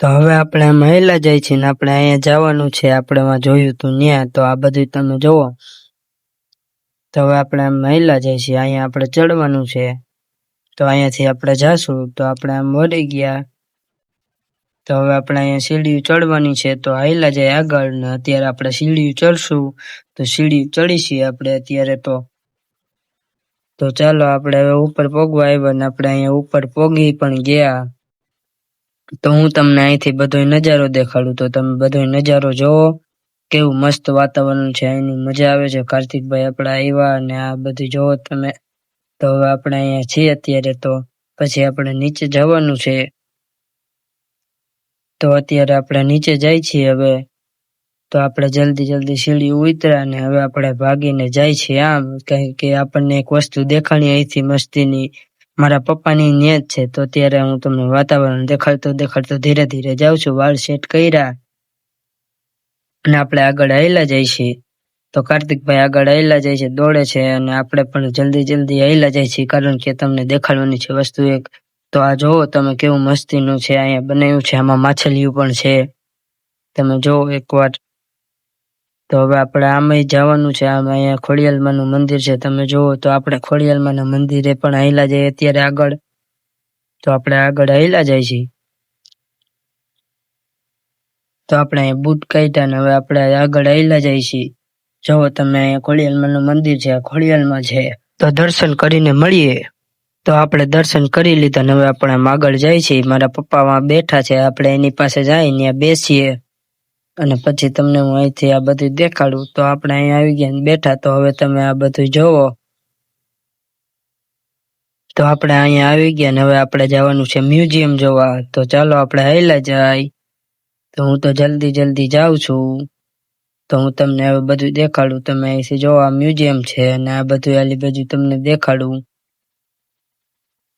તો હવે આપણે મહિલા જાય છે ને આપણે અહીંયા જવાનું છે, આપણે જોયું તું ન્યા. તો આ બધું તમે જોવો. તો હવે આપણે મહિલા જાય છે, અહીંયા આપણે ચડવાનું છે. તો અહીંયાથી આપણે જાશું. તો આપણે આમ વળી ગયા. તો હવે આપણે અહીંયા સીડીયું ચડવાની છે. તો હાઈલા જાય આગળ ને અત્યારે આપણે સીડીયું ચડશું. તો સીડીયું ચડીશી આપણે અત્યારે. તો ચાલો આપણે હવે ઉપર પોગવા આવ્યા ને આપણે અહીંયા ઉપર પોગી પણ ગયા. તો હું તમને અહીંથી બધો નજારો દેખાડું. તો તમે બધો નજારો જોવો, કેવું મસ્ત વાતાવરણ છે, અહીંની મજા આવે છે. કાર્તિકભાઈ આપણા આવ્યા અને આ બધું જોવો તમે. તો હવે આપણે અહીંયા છીએ અત્યારે. તો પછી આપણે નીચે જવાનું છે. તો અત્યારે આપણે નીચે જાય છીએ હવે. તો આપણે જલ્દી સીડી ઉતર્યા ને હવે આપણે ભાગીને જાય છીએ આમ, કે આપણને એક વસ્તુ દેખાણી અહીંથી મસ્તીની, મારા પપ્પાની નેત છે. તો અત્યારે હું તમને વાતાવરણ દેખાડતો ધીરે ધીરે જાઉં છું. વાળ સેટ કર્યા અને આપણે આગળ હાલ્યા જાય છીએ. તો કાર્તિકભાઈ આગળ હાલ્યા જાય છે, દોડે છે અને આપણે પણ જલ્દી હાલ્યા જાય છીએ, કારણ કે તમને દેખાડવાની છે વસ્તુ એક. તો આ જોવો તમે કેવું મસ્તીનું છે અહીંયા બનાવ્યું છે. આમાં માછલીઓ પણ છે, તમે જોવો એકવાર. તો હવે આપણે આમાં જવાનું છે. આમાં અહીંયા ખોડિયાલમાંનું મંદિર છે, તમે જોવો. તો આપણે ખોડિયાલમાંના મંદિરે પણ હાલ્યા જઈએ અત્યારે આગળ. તો આપણે આગળ હાલ્યા જાય છીએ. તો આપણે અહીંયા બૂટ કાઢ્યા ને હવે આપણે આગળ હાલ્યા જાય છીએ. જોવો તમે અહીંયા ખોડિયાલમાંનું મંદિર છે, ખોડિયાલમાં છે. તો દર્શન કરીને મળીએ. તો આપણે દર્શન કરી લીધા ને હવે આપણે આગળ જાય છીએ. મારા પપ્પા બેઠા છે, આપણે એની પાસે જઈને ત્યાં બેસીએ અને પછી તમને હું અહીંથી આ બધું દેખાડું. તો આપણે અહીંયા આવી ગયા બેઠા. તો હવે તમે આ બધું જોવો. તો આપણે અહીંયા આવી ગયા ને હવે આપણે જવાનું છે મ્યુઝિયમ જોવા. તો ચાલો આપણે હાલ્યા જાય. તો હું તો જલ્દી જાઉં છું. તો હું તમને હવે બધું દેખાડું. તમે અહીંથી જો આ મ્યુઝિયમ છે અને આ બધું આલી બાજુ તમને દેખાડું.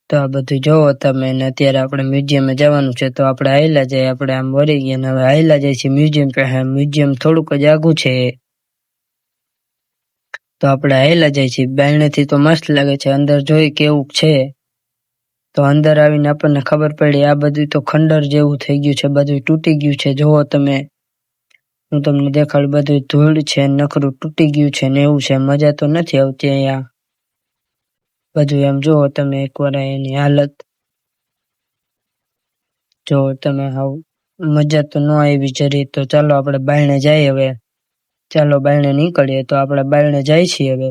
તો આ બધું જોવો તમે. ને અત્યારે આપણે મ્યુઝિયમે જવાનું છે. તો આપણે હાલ્યા જાય. આપણે આમ વળી ગયા ને હવે હાલ્યા જાય છે મ્યુઝિયમ પાસે. મ્યુઝિયમ થોડુંક જ આઘું છે. તો આપણે હાલ્યા જાય છીએ. બાયણેથી તો મસ્ત લાગે છે, અંદર જોઈ કેવું છે. તો અંદર આવીને આપણને ખબર પડી આ બધું તો ખંડર જેવું થઈ ગયું છે, બધું તૂટી ગયું છે. જોવો તમે, હું તમને દેખાડું. બધું ધૂળ છે, નખરું તૂટી ગયું છે ને એવું છે. મજા તો નથી આવતી અહીંયા બધું. એમ જોવો તમે એકવાર એની હાલત જોવો તમે. હાવ મજા તો ન આવી જરી. તો ચાલો આપણે બાયણે જઈએ હવે. ચાલો બાયણે નીકળીએ. તો આપણે બાયણે જાય છીએ હવે.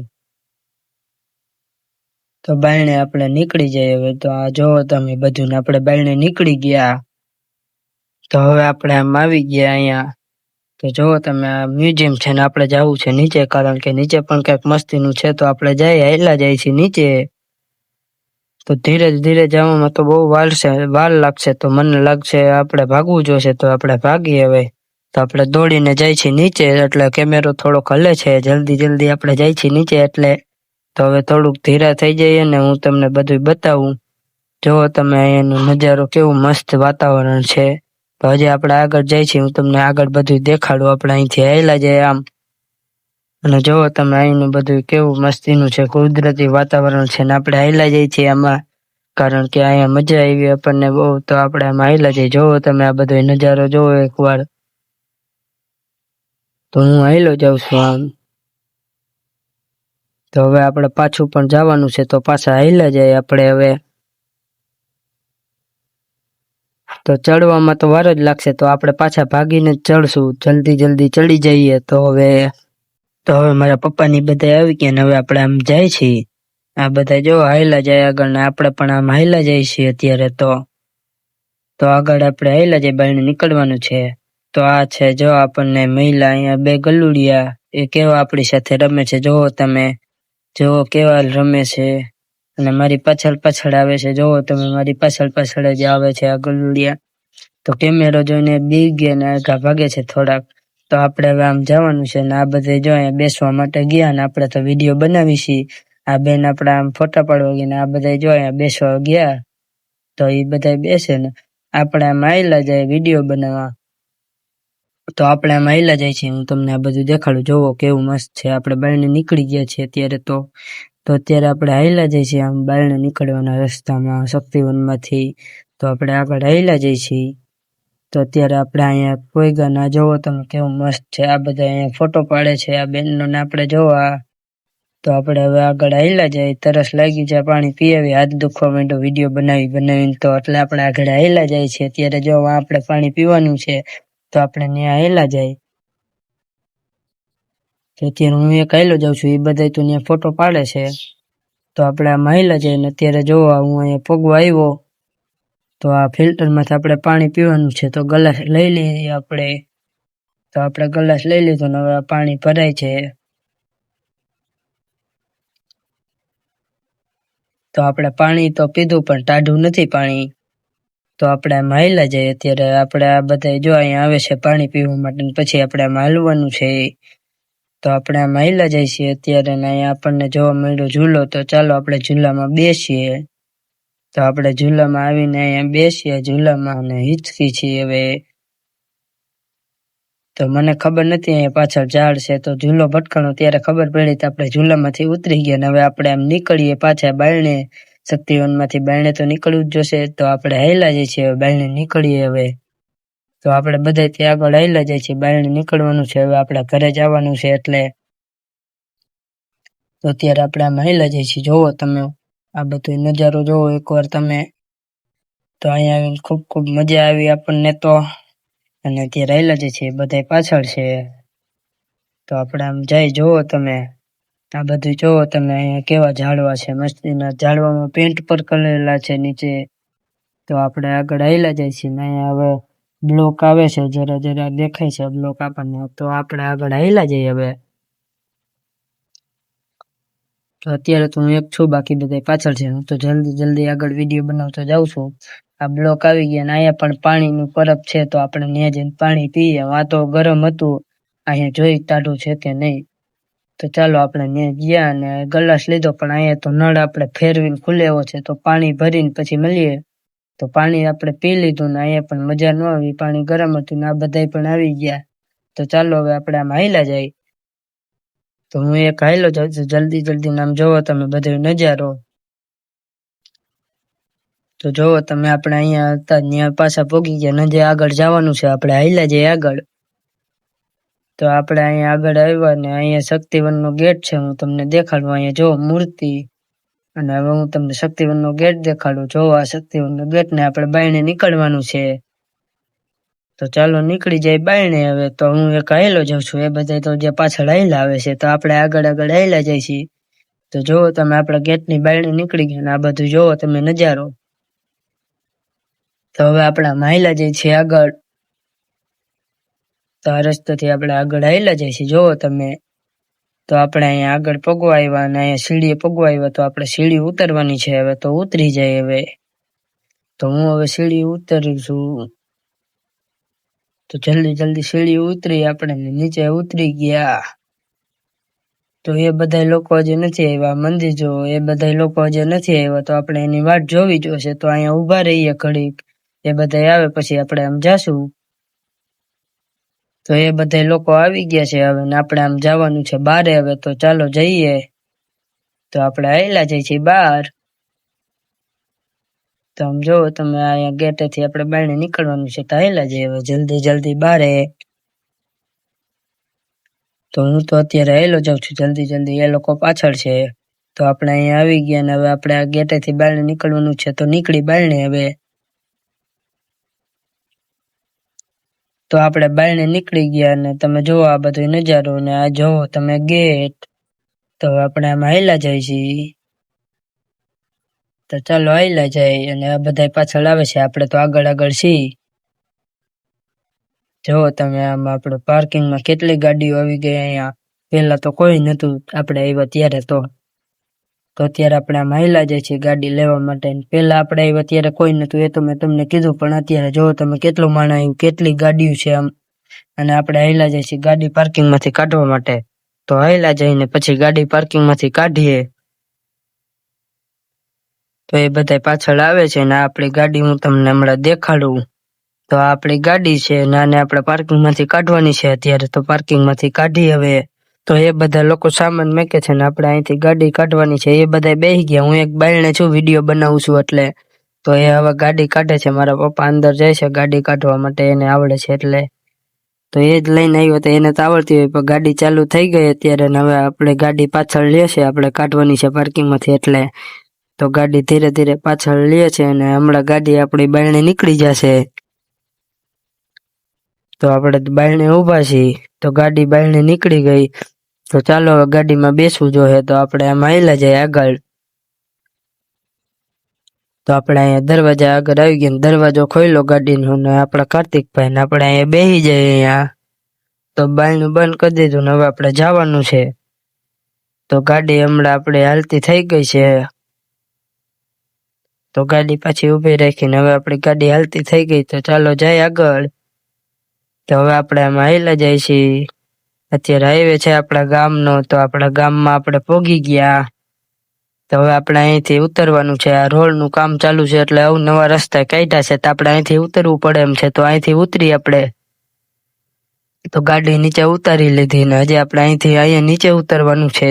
તો બાયણે આપણે નીકળી જઈએ હવે. તો આ જોવો તમે બધું ને આપણે બાયણે નીકળી ગયા. તો હવે આપણે આમ આવી ગયા અહીંયા. તો જોવો તમે આ મ્યુઝિયમ છે ને આપણે જવું છે નીચે, કારણ કે નીચે પણ કંઈક મસ્તીનું છે. તો આપણે હાલ્યા જાય છીએ નીચે. તો ધીરે જવામાં તો બહુ વાર લાગશે. તો મને લાગશે આપણે ભાગવું જોશે. તો આપણે ભાગીએ હવે. તો આપણે દોડીને જાય છીએ નીચે. એટલે કેમેરો થોડોક હલે છે. જલ્દી આપણે જાય છીએ નીચે એટલે. તો હવે થોડુંક ધીરા થઈ જઈએ ને હું તમને બધું બતાવું. જોવો તમે અહીંયાનો નજારો, કેવું મસ્ત વાતાવરણ છે. તો હજી આપણે આગળ જાય છીએ, હું તમને આગળ બધું દેખાડું. આપણે અહીંથી હાલ્યા જાય આમ. અને જોવો તમે અહીંનું બધું કેવું મસ્તીનું છે, કુદરતી વાતાવરણ છે ને આપણે હાલ્યા જઈએ છીએ આમાં, કારણ કે અહીંયા મજા આવી આપણને બહુ. તો આપણે આમાં હાલ્યા જઈએ. જોવો તમે આ બધો નજારો જોવો એકવાર. તો હું હાલ્યો જાઉં છું આમ. તો હવે આપણે પાછું પણ જવાનું છે. તો પાછા હાલ્યા જાય આપણે હવે. તો ચડવામાં તો વાર જ લાગશે. તો આપણે પાછા ભાગીને જ ચડશું. જલ્દી ચડી જઈએ. તો હવે મારા પપ્પાની બધા આવી ગયા ને હવે આપણે આમ જાય છીએ. આ બધા જો હાલ્યા જાય આગળ ને આપણે પણ આમ હાલ્યા જાય છીએ અત્યારે. તો આગળ આપણે હાલ્યા જાય, બાયણે નીકળવાનું છે. તો આ છે જો આપણને મહિલા અહીંયા બે ગલુડિયા, એ કેવા આપણી સાથે રમે છે. જોવો તમે, જોવો કેવા રમે છે. અને મારી પાછળ આવે છે. જોવો તમે, મારી પાછળ જ આવે છે આ ગલુડિયા. તો કેમેરો જોઈને બી ગયા ને આગા ભાગે છે થોડાક. તો આપણે હવે આમ જવાનું છે ને આ બધે જો અહીંયા બેસવા માટે ગયા ને આપણે તો વિડીયો બનાવી છીએ. આ બેન આપણે આમ ફોટા પાડવા ગયા ને આ બધા જો અહીંયા બેસવા ગયા. તો એ બધા બેસે ને આપણે આમ હાલ્યા જાય વિડીયો બનાવવા. તો આપણે આમ હાલ્યા જાય છે. હું તમને આ બધું દેખાડું. જોવો કેવું મસ્ત છે. આપણે બાયણે નીકળી ગયા છીએ અત્યારે. તો અત્યારે આપણે હાલ્યા જાય છીએ આમ બાયણે નીકળવાના રસ્તામાં, શક્તિવનમાંથી. તો આપણે આગળ હાલ્યા જઈએ છીએ. તો અત્યારે આપણે અહીંયા પોઈગા ના જોવો તમે કેવું મસ્ત છે. આ બધા અહીંયા ફોટો પાડે છે આ બેનનો ને આપણે જોવા. તો આપણે હવે આગળ હાલ્યા જાય. તરસ લાગી જાય પાણી પી આવી. હાથ દુખવા માંડ્યો વિડીયો બનાવીને તો એટલે આપણે આગળ હાલ્યા જાય છે. અત્યારે જો આપણે પાણી પીવાનું છે તો આપણે ત્યાં હાલ્યા જાય. તો અત્યારે હું એક હાલ્યો જાઉં છું. એ બધા તો ત્યાં ફોટો પાડે છે. તો આપણે આમાં હાલ્યા જાય ને અત્યારે જોવા હું અહીંયા પગવા આવ્યો. તો આ ફિલ્ટરમાંથી આપણે પાણી પીવાનું છે. તો ગ્લાસ લઈ લઈએ આપણે. તો આપણે ગ્લાસ લઈ લીધો ને હવે પાણી ભરાય છે. તો આપણે પાણી તો પીધું પણ ટાઢું નથી પાણી. તો આપણે આમાં હાલ્યા જાય. અત્યારે આપણે આ બધા જો અહીંયા આવે છે પાણી પીવા માટે પછી આપણે આમાં હાલવાનું છે. તો આપણે આમાં હાલ્યા જાય છીએ અત્યારે ને અહીંયા આપણને જોવા મળ્યો ઝૂલો. તો ચાલો આપણે ઝૂલામાં બેસીએ. તો આપણે ઝૂલામાં આવીને અહીંયા બેસીએ ઝૂલામાં અને હિચકી છીએ હવે. તો મને ખબર નથી અહીંયા પાછળ ઝાડ છે તો ઝૂલો ભટકાણો ત્યારે ખબર પડી તો આપણે ઝૂલામાંથી ઉતરી ગયા ને હવે આપણે આમ નીકળીએ પાછા બાયણે. શક્તિવનમાંથી બાયણે તો નીકળવું જ જોશે. તો આપણે હાલ્યા જઈએ છીએ બાયણે નીકળીએ હવે. તો આપણે બધા ત્યાં આગળ હાલ્યા જાય છે. બાયણે નીકળવાનું છે હવે આપણે ઘરે જવાનું છે એટલે. તો અત્યારે આપણે આમ હાલ્યા જઈએ છીએ. જોવો તમે આ બધો નજારો જોવો એકવાર તમે. તો અહીંયા આવીને ખૂબ મજા આવી આપણને તો. અને અત્યારે હાલ્યા જાય છે બધા પાછળ છે. તો આપણે આમ જાય જોવો તમે. આ બધું જોવો તમે અહીંયા કેવા ઝાડવા છે મસ્તીના. ઝાડવામાં પેન્ટ પર કરેલા છે નીચે. તો આપણે આગળ હાલ્યા જાય છે ને અહીંયા હવે બ્લોક આવે છે જરા દેખાય છે બ્લોક આપણને. તો આપણે આગળ હાલ્યા જઈએ હવે. તો અત્યારે તો હું એક છું બાકી બધા પાછળ છે. હું તો જલ્દી આગળ વિડીયો બનાવતો જાઉં છું. આ બ્લોક આવી ગયા ને અહીંયા પણ પાણીનું પરબ છે. તો આપણે ત્યાં જઈને પાણી પીએ. આ તો ગરમ હતું અહીંયા જોઈ ટાઢું છે કે નહીં. તો ચાલો આપણે ત્યાં ગયા અને ગ્લાસ લીધો પણ અહીંયા તો નળ આપણે ફેરવીને ખુલે એવો છે. તો પાણી ભરીને પછી મળીએ. તો પાણી આપણે પી લીધું ને અહીંયા પણ મજા ન આવી. પાણી ગરમ હતું ને આ બધા પણ આવી ગયા. તો ચાલો હવે આપણે આમ હાલ્યા જાય. તો હું એક હાલ્યો જાઉં છું જલ્દી નામ જોવો તમે બધો નજારો. તો જોવો તમે આપણે અહીંયા હતા ત્યાં પાછા પોગી ગયા. નજે આગળ જવાનું છે આપણે હાલ્યા જઈએ આગળ. તો આપણે અહીંયા આગળ આવ્યા ને અહીંયા શક્તિવનનો ગેટ છે. હું તમને દેખાડું અહીંયા જો મૂર્તિ. અને હવે હું તમને શક્તિવનનો ગેટ દેખાડું. જોવો આ શક્તિવનનો ગેટ ને આપણે બાયણે નીકળવાનું છે. તો ચાલો નીકળી જાય બાયણે હવે. તો હું એક હાલ્યો જાઉં છું. એ બધા તો જે પાછળ હાલ્યા આવે છે. તો આપણે આગળ હાલ્યા જાય છીએ. તો જોવો તમે આપણે ગેટની બાયણે નીકળી ગયા ને આ બધું જોવો તમે નજારો. તો હવે આપણે હાલ્યા જઈએ છીએ આગળ. તો આ રસ્તાથી આપણે આગળ હાલ્યા જાય છીએ જોવો તમે. તો આપણે અહીંયા આગળ પગવા આવ્યા અને અહીંયા સીડીએ પગવા આવ્યા. તો આપણે સીડી ઉતરવાની છે હવે. તો ઉતરી જાય હવે. તો હું હવે સીડી ઉતરું છું. તો જલ્દી સીડી ઉતરી આપણે નીચે ઉતરી ગયા. તો એ બધા લોકો હજી નથી આવ્યા. મંદિર જો એ બધા લોકો હજી નથી આવ્યા. તો આપણે એની વાટ જોવી જોશે. તો અહીંયા ઊભા રહીએ ઘડીક. એ બધા આવે પછી આપણે આમ જાશું. તો એ બધા લોકો આવી ગયા છે હવે ને આપણે આમ જવાનું છે બારે હવે. તો ચાલો જઈએ. તો આપણે હાલ્યા જઈએ છીએ બહાર. તો આમ જોવો તમે અહીંયા ગેટેથી આપણે બાયણે નીકળવાનું છે. તો હાલ્યા જઈએ હવે જલ્દી બારે. તો હું તો અત્યારે હાલ્યો જાઉં છું જલ્દી. એ લોકો પાછળ છે. તો આપણે અહીંયા આવી ગયા ને હવે આપણે આ ગેટેથી બાયણે નીકળવાનું છે. તો નીકળી બાયણે હવે. તો આપણે બાયણે નીકળી ગયા ને તમે જોવો આ બધો નજારો ને આ જોવો તમે ગેટ. તો આપણે આમાં હાલ્યા જાય છીએ. તો ચાલો હાલ્યા જાય અને આ બધા પાછળ આવે છે. આપણે તો આગળ છીએ. જોવો તમે આમ આપણે પાર્કિંગમાં કેટલી ગાડીઓ આવી ગઈ અહીંયા. પહેલા તો કોઈ નતું આપણે આવ્યા ત્યારે તો અત્યારે આપણે આમ હાલ્યા જાય છે ગાડી લેવા માટે. પહેલા આપણે આવ્યા ત્યારે કોઈ નતું એ તો મેં તમને કીધું. પણ અત્યારે જોવો તમે કેટલું માણસ આવ્યું કેટલી ગાડીઓ છે આમ. અને આપણે હાલ્યા જાય છે ગાડી પાર્કિંગમાંથી કાઢવા માટે. તો હાલ્યા જઈને પછી ગાડી પાર્કિંગમાંથી કાઢીએ. તો એ બધા પાછળ આવે છે ને આપણી ગાડી હું તમને હમણાં દેખાડું. તો આ આપણી ગાડી છે ને આને આપણે પાર્કિંગમાંથી કાઢવાની છે અત્યારે. તો પાર્કિંગમાંથી કાઢી હવે. તો એ બધા લોકો સામાન મેકે છે ને આપણે અહીંથી ગાડી કાઢવાની છે. એ બધા બેસી ગયા. હું એક બાયણે છું વિડીયો બનાવું છું એટલે. તો એ હવે ગાડી કાઢે છે. મારા પપ્પા અંદર જાય છે ગાડી કાઢવા માટે, એને આવડે છે એટલે. તો એ જ લઈને આવ્યો તો એને તો આવડતી હોય, પણ ગાડી ચાલુ થઈ ગઈ અત્યારે. હવે આપણે ગાડી પાછળ લે છે, આપણે કાઢવાની છે પાર્કિંગમાંથી એટલે. તો ગાડી ધીરે ધીરે પાછળ લે છે અને હમણાં ગાડી આપણી બાયણે નીકળી જશે. તો આપણે બાયણે ઊભા છીએ, તો ગાડી બાયણે નીકળી ગઈ. તો ચાલો હવે ગાડીમાં બેસવું જોઈએ. તો આપણે આમ હાલ્યા જઈએ આગળ. તો આપણે અહીંયા દરવાજા આગળ આવી ગયા, દરવાજો ખોલ્યો ગાડીનો, ને આપણા કાર્તિકભાઈ ને આપણે અહીંયા બેસી જઈએ અહીંયા. તો બાયણું બંધ કરી દીધું ને હવે આપણે જવાનું છે. તો ગાડી હમણાં આપણે હાલતી થઈ ગઈ છે. તો ગાડી પાછી ઊભી રાખીને હવે આપણી ગાડી હાલતી થઈ ગઈ. તો ચાલો જાય આગળ. તો હવે આપણે આમાં હાલ્યા જાય છીએ. અત્યારે હાઈવે છે આપણા ગામનો. તો આપણા ગામમાં આપણે પહોંચી ગયા. તો હવે આપણે અહીંથી ઉતરવાનું છે. આ રોડનું કામ ચાલુ છે એટલે અવનવા રસ્તા કાઢ્યા છે, તો આપણે અહીંથી ઉતરવું પડે એમ છે. તો અહીંથી ઉતરી આપણે. તો ગાડી નીચે ઉતારી લીધી ને હજી આપણે અહીંયા નીચે ઉતરવાનું છે.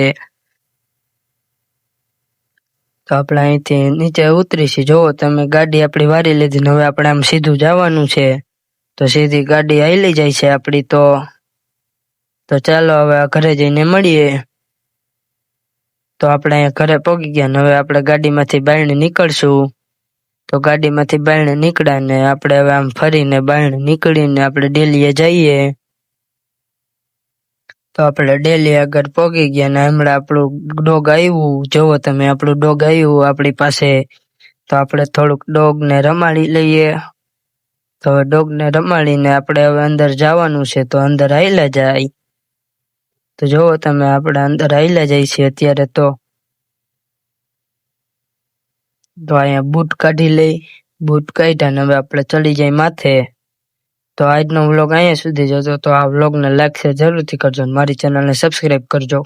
તો આપણે અહીંથી નીચે ઉતરીશું. જોવો તમે, ગાડી આપણી વારી લીધી ને હવે આપણે આમ સીધું જવાનું છે. તો સીધી ગાડી હાલી જાય છે આપણી. તો ચાલો હવે ઘરે જઈને મળીએ. તો આપણે અહીંયા ઘરે પહોંચી ગયા ને હવે આપણે ગાડીમાંથી બાયણે નીકળશું. તો ગાડીમાંથી બાયણે નીકળ્યા ને આપણે હવે આમ ફરીને બાયણે નીકળીને આપણે ડેલીએ જઈએ. તો આપણે ડેલી આગળ પહોંચી ગયા ને હમણાં આપણું ડોગ આવ્યું. જોવો તમે, આપણું ડોગ આવ્યું આપણી પાસે. તો આપણે થોડુંક ડોગને રમાડી લઈએ. તો હવે ડોગને રમાડીને આપણે હવે અંદર જવાનું છે. તો અંદર હાલ્યા જાય. તો જોવો તમે, આપણે અંદર હાલ્યા જાય છે અત્યારે. તો અહીંયા બૂટ કાઢી લઈ. બૂટ કાઢ્યા ને હવે આપણે ચડી જાય માથે. તો આજનો વ્લોગ અહીંયા સુધી જ હતો. તો આ વ્લોગને લાઈક શેર જરૂરથી કરજો, મારી ચેનલને સબસ્ક્રાઈબ કરજો.